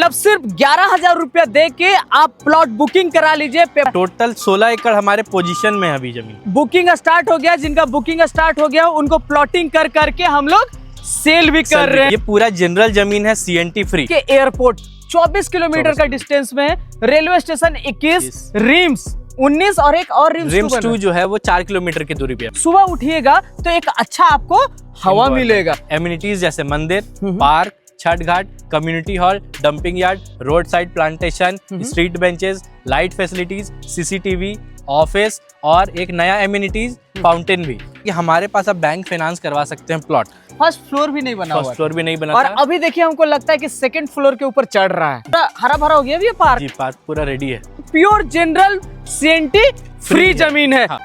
मतलब सिर्फ 11,000 रुपया दे के आप प्लॉट बुकिंग करा लीजिए। टोटल 16 एकड़ हमारे पोजीशन में है अभी जमीन। बुकिंग स्टार्ट हो गया, जिनका बुकिंग स्टार्ट हो गया उनको प्लॉटिंग कर करके हम लोग सेल भी कर रहे हैं। ये पूरा जनरल जमीन है सीएनटी फ्री के एयरपोर्ट 24 किलोमीटर का डिस्टेंस में है, रेलवे स्टेशन 21, रिम्स 19 और एक और रिम्स 2 जो है वो 4 किलोमीटर की दूरी पे है। सुबह उठिएगा तो एक अच्छा आपको हवा मिलेगा। एमिनिटीज जैसे मंदिर, park, Chhath ghat, community hall, dumping yard, road side plantation, street benches, light facilities, CCTV, office और एक नया एमिनिटीज फाउंटेन भी। कि हमारे पास अब बैंक फाइनेंस करवा सकते हैं प्लॉट। फर्स्ट फ्लोर भी नहीं बना हुआ, फर्स्ट फ्लोर भी नहीं बना और था। अभी देखिए हमको लगता है कि सेकंड फ्लोर के ऊपर चढ़ रहा है। पूरा हरा भरा हो गया अभी ये पार्क। जी पार्क पूरा रेडी है। प्योर जनरल सीएनटी फ्री जमीन है। हाँ।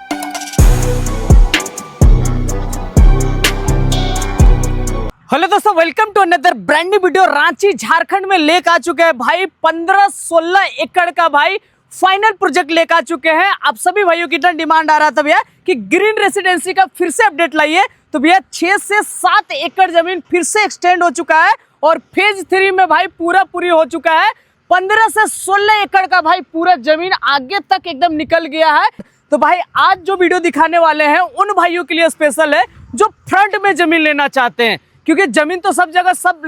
हेलो दोस्तों, welcome to another brand new video. Ranchi Jharkhand में लेकर आ चुके हैं भाई 15-16 एकड़ का भाई फाइनल प्रोजेक्ट लेकर आ चुके हैं। आप सभी भाइयों की इतना डिमांड आ रहा था भैया कि ग्रीन रेसिडेंसी का फिर से अपडेट लाइए, तो भैया 6 से 7 एकड़ जमीन फिर से एक्सटेंड हो चुका है और फेज 3 में भाई पूरी हो चुका है। 15 से 16 एकड़ का भाई पूरा जमीन आगे तक एकदम निकल गया है। तो भाई आज जो वीडियो दिखाने वाले हैं उन भाइयों के लिए स्पेशल है जो फ्रंट में जमीन लेना चाहते हैं, क्योंकि जमीन तो सब जगह सब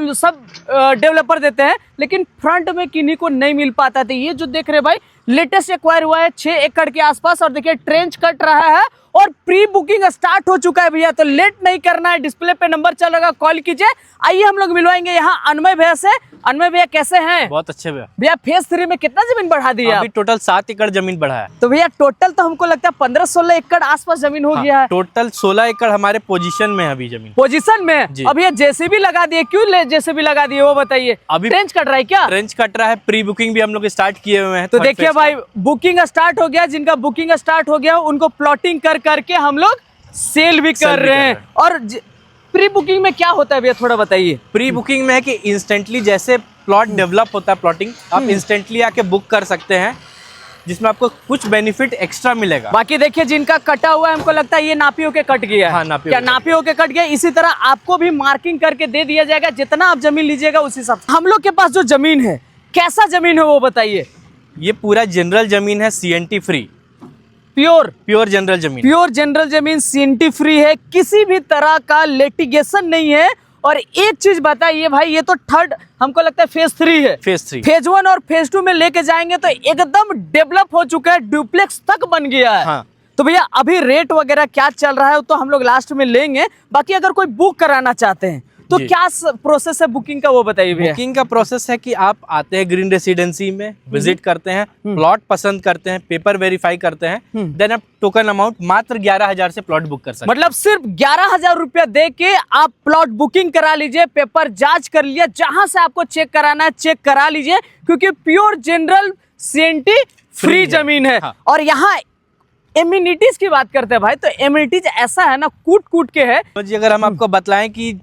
डेवलपर देते हैं, लेकिन फ्रंट में किन्हीं को नहीं मिल पाता था। ये जो देख रहे भाई लेटेस्ट एक्वायर हुआ है 6 एकड़ के आसपास, और देखिए ट्रेंच कट रहा है और प्री बुकिंग स्टार्ट हो चुका है भैया। तो लेट नहीं करना है, डिस्प्ले पे नंबर चल रहा, कॉल कीजिए। आइए हम लोग मिलवाएंगे यहाँ अनमय भैया से। अनमय भैया कैसे हैं? बहुत अच्छे भैया। भैया फेज 3 में कितना जमीन बढ़ा दिया? अभी टोटल 7 एकड़ जमीन बढ़ा है। तो भैया टोटल तो हमको लगता है 15-16 एकड़ आसपास जमीन हो गया है। टोटल 16 एकड़ हमारे पोजीशन में है अभी जमीन। पोजीशन में जी। अब ये जेसीबी लगा दिए, क्यों जेसीबी लगा दिए वो बताइए। अभी ट्रेंच कट रहा है क्या? ट्रेंच कट रहा है, प्री बुकिंग भी हम लोग स्टार्ट किए हुए हैं। तो देखिए भाई बुकिंग स्टार्ट हो गया, जिनका बुकिंग स्टार्ट हो गया उनको प्लॉटिंग कर करके हम लोग सेल भी कर रहे हैं। और प्री बुकिंग में क्या होता है भैया थोड़ा बताइए। प्री बुकिंग में है कि इंस्टेंटली जैसे प्लॉट डेवलप होता है, प्लॉटिंग आप इंस्टेंटली आके बुक कर सकते हैं, जिसमें आपको कुछ बेनिफिट एक्स्ट्रा मिलेगा। बाकी देखिए जिनका कटा हुआ है हमको लगता है ये नापी होके कट गया है। हाँ, नापी क्या होके नापी होके कट गया? इसी तरह आपको भी मार्किंग करके दे दिया जाएगा, जितना आप जमीन लीजिएगा उसी हिसाब से। हम लोग के पास जो जमीन है कैसा जमीन है वो बताइए। ये पूरा जनरल जमीन है सीएनटी फ्री, प्योर जनरल जमीन। प्योर जनरल जमीन सीएनटी फ्री है, किसी भी तरह का लिटिगेशन नहीं है। और एक चीज बताइए भाई, ये तो थर्ड हमको लगता है फेज 3 है। फेज 1 और फेज 2 में लेके जाएंगे तो एकदम डेवलप हो चुका है, डुप्लेक्स तक बन गया है। हाँ। तो भैया अभी रेट वगैरह क्या चल रहा है तो हम लोग लास्ट में लेंगे। बाकी अगर कोई बुक कराना चाहते हैं तो क्या प्रोसेस है बुकिंग का वो बताइए भैया। बुकिंग का प्रोसेस है कि आप आते हैं ग्रीन रेसिडेंसी में, विजिट करते हैं, प्लॉट पसंद करते हैं, पेपर वेरीफाई करते हैं, देन आप टोकन अमाउंट मात्र 11,000 से प्लॉट बुक कर सकते हैं। मतलब सिर्फ 11,000 रुपया दे के आप प्लॉट बुकिंग करा लीजिए, पेपर जांच कर लिया, जहां से आपको चेक कराना है चेक करा लीजिए, क्योंकि प्योर जनरल सीएनटी फ्री जमीन है। हाँ। और यहाँ एमिनिटीज की बात करते हैं भाई, तो एमिनिटीज ऐसा है ना कूट के है। तो जी अगर हम आपको बतलाएं कि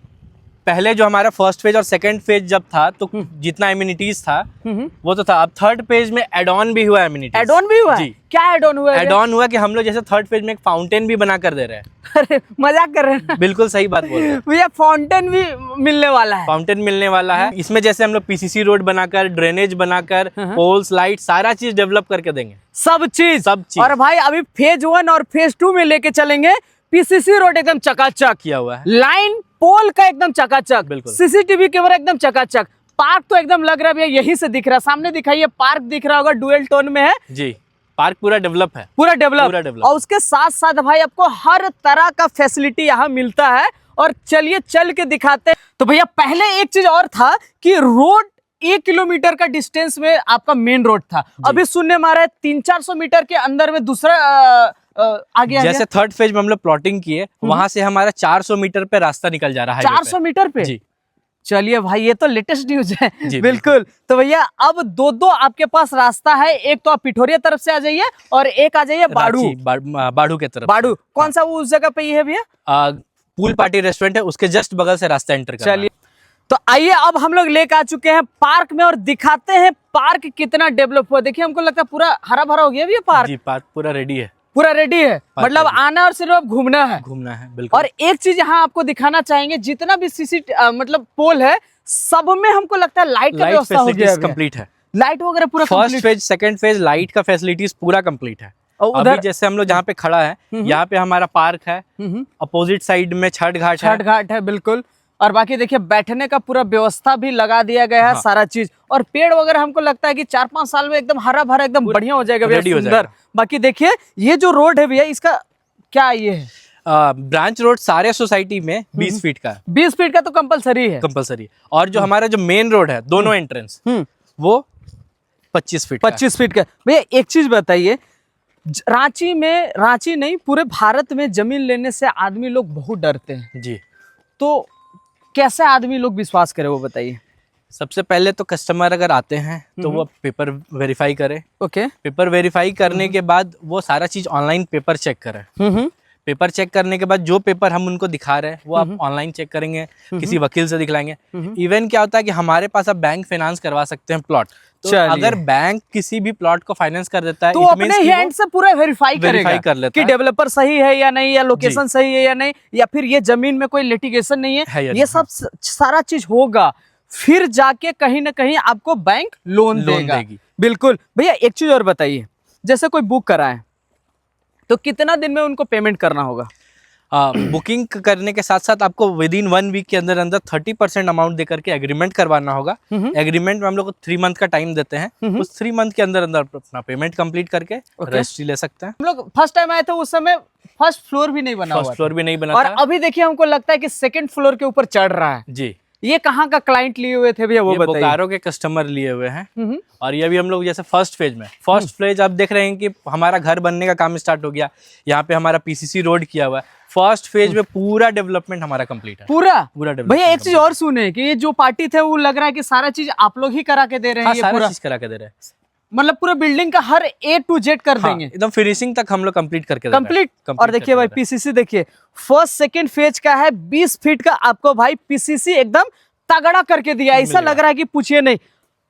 पहले जो हमारा फर्स्ट फेज और सेकंड फेज जब था तो जितना एम्यूनिटीज था वो तो था। अब थर्ड फेज में एड ऑन भी हुआ है एम्यूनिटीज। एड ऑन भी हुआ है? क्या एड ऑन हुआ है? एड ऑन हुआ कि हम लोग जैसे थर्ड फेज में एक फाउंटेन भी बना कर दे रहे हैं। अरे मजाक कर रहे हैं? बिल्कुल सही बात बोल रहे हैं भैया फाउंटेन भी मिलने वाला है। फाउंटेन मिलने वाला है। इसमें जैसे हम लोग पीसीसी रोड बनाकर, ड्रेनेज बनाकर, पोल्स, लाइट, सारा चीज डेवलप करके देंगे। सब चीज। और भाई अभी फेज 1 और फेज 2 में लेके चलेंगे। पीसीसी रोड एकदम चकाचक किया हुआ है, लाइन पोल का एकदम चकाचक, बिल्कुल सीसीटीवी कैमरा एकदम चकाचक, पार्क तो एकदम लग रहा है भैया यहीं से दिख रहा है, सामने दिखाइए पार्क दिख रहा होगा, डुअल टोन में है जी। पार्क पूरा डेवलप है, पूरा डेवलप। और उसके साथ साथ भाई आपको हर तरह का फैसिलिटी यहाँ मिलता है। और चलिए चल के दिखाते हैं। तो भैया पहले एक चीज और था कि रोड 1 किलोमीटर का डिस्टेंस में आपका मेन रोड था, अभी सुनने में आ रहा है 300-400 मीटर के अंदर में दूसरा आगे जैसे थर्ड फेज में हम लोग प्लॉटिंग किए, वहां से हमारा 400 मीटर पे रास्ता निकल जा रहा है। 400 मीटर पे? जी। चलिए भाई ये तो लेटेस्ट न्यूज है। जी, बिल्कुल। तो भैया अब दो आपके पास रास्ता है, एक तो आप पिठोरिया तरफ से आ जाइए और एक आ जाइए बाड़ू के तरफ। बाड़ू कौन सा वो उस जगह पे ही है भैया? पूल पार्टी रेस्टोरेंट है, उसके जस्ट बगल से रास्ता एंटर करना है। चलिए तो आइए अब हम लोग लेकर आ चुके हैं पार्क में और दिखाते हैं पार्क कितना डेवलप हुआ। देखिए हमको लगता है पूरा हरा भरा हो गया भैया पार्क। जी, पार्क पूरा रेडी है। पूरा रेडी है, मतलब आना और सिर्फ घूमना है। घूमना है बिल्कुल। और एक चीज यहाँ आपको दिखाना चाहेंगे, जितना भी मतलब पोल है सब में हमको लगता है लाइट का व्यवस्था हो गया है। कंप्लीट है, लाइट वगैरह पूरा first complete। Phase second phase light का फैसिलिटीज पूरा कंप्लीट है। और अभी उधर जैसे हम लोग जहाँ पे खड़ा है, यहाँ पे हमारा पार्क है, अपोजिट साइड में छठ घाट है। छठ घाट है बिल्कुल। और बाकी देखिए बैठने का पूरा व्यवस्था भी लगा दिया गया है। हाँ। सारा चीज और पेड़ वगैरह हमको लगता है कि 4-5 साल में एकदम हरा भरा एकदम बढ़िया हो जाएगा भैया, ready हो सुंदर। जाएगा। बाकी देखिए ये जो रोड है भैया, इसका क्या ये है? ब्रांच रोड सारे सोसाइटी में 20 फीट का है, 20 फीट का तो कंपलसरी है। कंपलसरी। और जो हमारा जो मेन रोड है, दोनों एंट्रेंस वो 25 फीट 25 फीट का। भैया एक चीज बताइए, रांची नहीं पूरे भारत में जमीन लेने से आदमी लोग बहुत डरते हैं जी। तो कैसे आदमी लोग विश्वास करे वो बताइए। सबसे पहले तो कस्टमर अगर आते हैं तो वो पेपर वेरीफाई करे। ओके। पेपर वेरीफाई करने के बाद वो सारा चीज ऑनलाइन पेपर चेक करे। पेपर चेक करने के बाद जो पेपर हम उनको दिखा रहे हैं वो आप ऑनलाइन चेक करेंगे, किसी वकील से दिखलाएंगे। इवन क्या होता है कि हमारे पास आप बैंक फाइनेंस करवा सकते हैं प्लॉट। तो अगर बैंक किसी भी प्लॉट को फाइनेंस कर देता है तो अपने हैंड से पूरा वेरीफाई करेगा कर लेता कि डेवलपर सही है या नहीं, या लोकेशन सही है या नहीं, या फिर ये जमीन में कोई लिटिगेशन नहीं है, ये सब सारा चीज होगा, फिर जाके कहीं ना कहीं आपको बैंक लोन देगा। बिल्कुल। भैया एक चीज और बताइए, जैसे कोई बुक कराए तो कितना दिन में उनको पेमेंट करना होगा? बुकिंग करने के साथ साथ आपको विद इन 1 वीक के अंदर अंदर 30% अमाउंट देकर के एग्रीमेंट करवाना होगा। एग्रीमेंट में हम लोग को 3 मंथ का टाइम देते हैं। उस 3 मंथ के अंदर अंदर अपना पेमेंट कंप्लीट करके रजिस्ट्री ले सकते हैं। हम लोग फर्स्ट टाइम आए थे उस समय फर्स्ट फ्लोर भी नहीं बना हुआ था। फर्स्ट फ्लोर भी नहीं बना और था। अभी देखिए हमको लगता है कि सेकंड फ्लोर के ऊपर चढ़ रहा है। जी। ये कहाँ का क्लाइंट लिए हुए थे भैया वो बताइए। बोकारो के कस्टमर लिए हुए हैं। और ये भी हम लोग जैसे फर्स्ट फेज आप देख रहे हैं कि हमारा घर बनने का काम स्टार्ट हो गया। यहाँ पे हमारा पीसीसी रोड किया हुआ है। फर्स्ट फेज में पूरा डेवलपमेंट हमारा कंप्लीट है। पूरा डेवलपमेंट। भैया एक चीज और सुने कि ये जो पार्टी थे वो लग रहा है कि सारा चीज आप लोग ही करा के दे रहे हैं। हाँ, ये सारा पूरा चीज करा के दे रहे हैं। मतलब पूरा बिल्डिंग का हर A to Z कर देंगे एकदम फिनिशिंग तक हम लोग कंप्लीट करके कंप्लीट। और देखिए भाई पीसीसी देखिए फर्स्ट सेकंड फेज का है 20 फीट का, आपको भाई पीसीसी एकदम तगड़ा करके दिया। ऐसा लग रहा है कि पूछिए नहीं।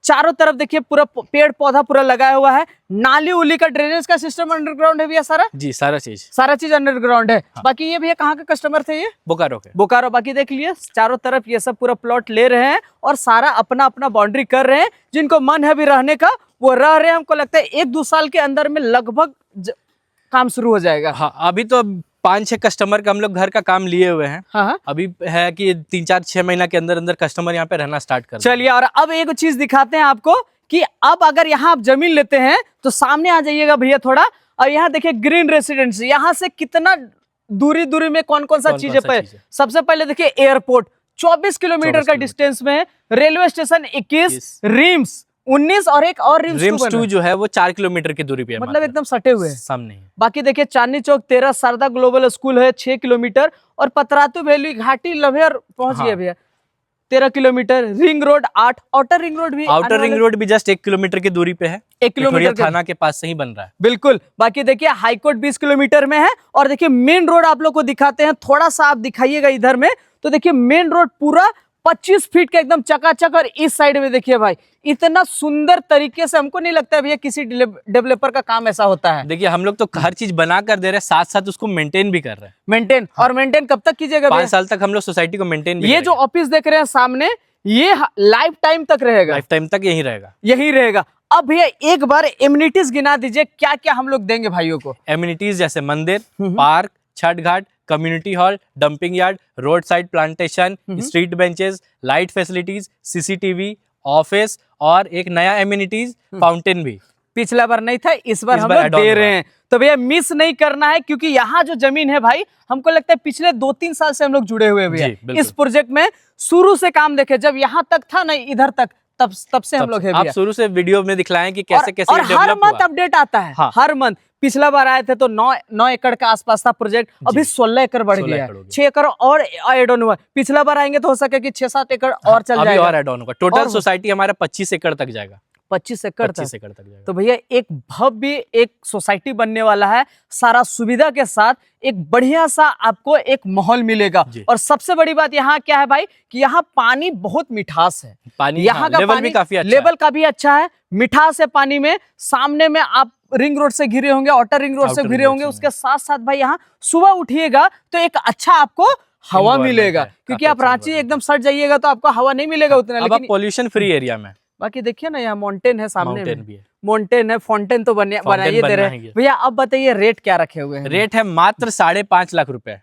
चारों तरफ देखिए पूरा पेड़ पौधा पूरा लगाया हुआ है। नाली उली का ड्रेनेज का सिस्टम अंडरग्राउंड है भैया सारा। जी सारा चीज अंडरग्राउंड है। बाकी ये भैया कहाँ के कस्टमर थे? ये बोकारो। बाकी देख लिए चारों तरफ ये सब पूरा प्लॉट ले रहे हैं और सारा अपना अपना बाउंड्री कर रहे हैं। जिनको मन है अभी रहने का वो रह रहे हैं। हमको लगता है 1-2 साल के अंदर में लगभग काम शुरू हो जाएगा। हाँ, अभी तो 5-6 कस्टमर का हम लोग घर का काम लिए हुए हैं। हाँ। अभी है कि 3-4-6 महीना के अंदर अंदर कस्टमर यहाँ पे रहना स्टार्ट कर। चलिए और अब एक चीज दिखाते हैं आपको कि अब अगर यहाँ आप जमीन लेते हैं तो सामने आ जाइएगा भैया थोड़ा। और यहाँ देखिए ग्रीन रेसिडेंस, यहाँ से कितना दूरी में कौन कौन सा चीजें पे। सबसे पहले देखिए एयरपोर्ट 24 किलोमीटर का डिस्टेंस में है। रेलवे स्टेशन 21, रिम्स 19 और एक और रिम्स 2 जो है वो 4 किलोमीटर की दूरी पे है। मतलब एकदम सटे हुए हैं सामने। बाकी देखिए चांदनी चौक 13 शारदा ग्लोबल स्कूल है 6 किलोमीटर। और पतरातू वैली घाटी लभेर पहुंच गए भैया 13 kilometre. Ring road 8, outer ring road भी जस्ट 1 किलोमीटर की दूरी पे है। 1 किलोमीटर थाना के पास से ही बन रहा है। बिल्कुल। बाकी देखिए हाईकोर्ट 20 किलोमीटर में है। और देखिए मेन रोड आप लोग को दिखाते हैं, थोड़ा सा आप दिखाइएगा इधर में। तो देखिए मेन रोड पूरा 25 फीट का एकदम चकाचक। और इस साइड में देखिए भाई इतना सुंदर तरीके से, हमको नहीं लगता भैया किसी डेवलपर का काम ऐसा होता है। देखिए हम लोग तो हर चीज बना कर दे रहे हैं, साथ साथ उसको मेंटेन भी कर रहे हैं। मेंटेन और मेंटेन कब तक कीजिएगा? 5 साल तक हम लोग सोसाइटी को मेंटेन भी। ये जो ऑफिस देख रहे हैं सामने ये लाइफ टाइम तक रहेगा। लाइफ टाइम तक यही रहेगा। अब भैया एक बार एमिनिटीज गिना दीजिए, क्या क्या हम लोग देंगे भाइयों को? एमिनिटीज जैसे मंदिर, park, Chhath ghat, community hall, dumping yard, road side plantation, street benches, light facilities, CCTV, office और एक नया एमिनिटीज फाउंटेन भी। पिछला बार नहीं था, इस बार हम लोग दे रहे हैं। तो भैया मिस नहीं करना है क्योंकि यहाँ जो जमीन है भाई हमको लगता है पिछले 2-3 साल से हम लोग जुड़े हुए भैया इस प्रोजेक्ट में। शुरू से काम देखे, जब यहाँ तक था नहीं इधर तक, तब से हम लोग है। आप शुरू से वीडियो में दिखलाएं कि कैसे कैसे और हर मंथ अपडेट आता है। हाँ। हर मंथ। पिछला बार आए थे तो 9 एकड़ का आसपास था प्रोजेक्ट, अभी 16 एकड़ बढ़ गया है। 6 एकड़ और एड ऑन हुआ। पिछला बार आएंगे तो हो सके कि 6-7 एकड़ और चल जाएगा। और एड ऑन होगा। टोटल सोसाइटी हमारा 25 एकड़ तक जाएगा। 25 एकड़ तक जाएगा। तो भैया एक भव्य एक सोसाइटी बनने वाला है, सारा सुविधा के साथ एक बढ़िया सा आपको एक माहौल मिलेगा। और सबसे बड़ी बात यहाँ क्या है भाई कि यहाँ पानी बहुत मिठास है। पानी यहाँ का लेवल भी काफी अच्छा लेवल का भी अच्छा है, मिठास है पानी में। सामने में आप रिंग रोड से घिरे होंगे, आउटर रिंग रोड से घिरे होंगे। उसके साथ साथ भाई यहाँ सुबह उठिएगा तो एक अच्छा आपको हवा environment मिलेगा, है, क्योंकि काफी आप अच्छा रांची environment एकदम सट जाइएगा तो आपको हवा नहीं मिलेगा उतना, अब आप लेकिन पॉल्यूशन फ्री एरिया में, बाकी देखिए ना यहाँ माउंटेन है सामने माउंटेन में, भी है, माउंटेन है, फाउंटेन तो बनाइए फाउंटेन दे बनना रहे ही हैं है। भैया। अब बताइए रेट क्या रखे हुए हैं? रेट है मात्र 5.5 लाख रुपए,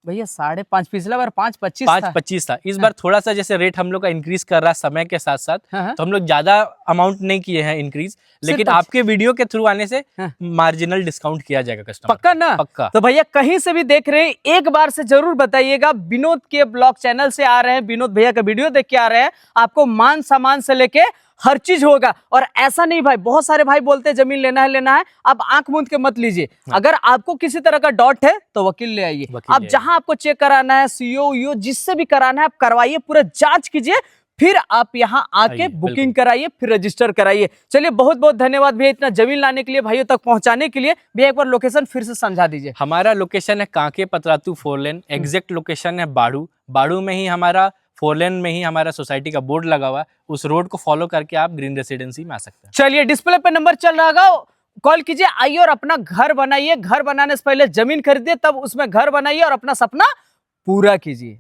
भैया 5.5, पिछला बार 5.25 था। 5.25 था। इस बार थोड़ा सा जैसे रेट हम लोग का इंक्रीज कर रहा है समय के साथ साथ, हाँ, हाँ। तो हम लोग ज्यादा अमाउंट नहीं किए हैं इंक्रीज, लेकिन सिर्फ आपके वीडियो के थ्रू आने से हाँ। मार्जिनल डिस्काउंट किया जाएगा कस्टमर, पक्का ना? पक्का। तो भैया कहीं से भी देख रहे हैं एक बार से जरूर बताइएगा, विनोद के ब्लॉग चैनल से आ रहे हैं, विनोद भैया का वीडियो देख के आ रहे हैं, आपको मान सामान से लेके हर चीज होगा। और ऐसा नहीं भाई, बहुत सारे भाई बोलते हैं जमीन लेना है, आप आंख मूंद के मत लीजिए। अगर आपको किसी तरह का डॉट है तो वकील ले आइए, आप जहां आपको चेक कराना है, सीओ जिससे भी कराना है आप करवाइए, पूरा जांच कीजिए, फिर आप यहाँ आके बुकिंग कराइए, फिर रजिस्टर कराइए। चलिए बहुत बहुत धन्यवाद भैया इतना जमीन लाने के लिए, भाइयों तक पहुंचाने के लिए। भैया एक बार लोकेशन फिर से समझा दीजिए। हमारा लोकेशन है कांके पतरातू 4 लेन, एग्जैक्ट लोकेशन है बाड़ू में ही हमारा 4 लेन में ही हमारा सोसाइटी का बोर्ड लगा हुआ है, उस रोड को फॉलो करके आप ग्रीन रेसिडेंसी में आ सकते हैं। चलिए डिस्प्ले पे नंबर चल रहा होगा, कॉल कीजिए, आइए और अपना घर बनाइए। घर बनाने से पहले जमीन खरीदिए, तब उसमें घर बनाइए और अपना सपना पूरा कीजिए।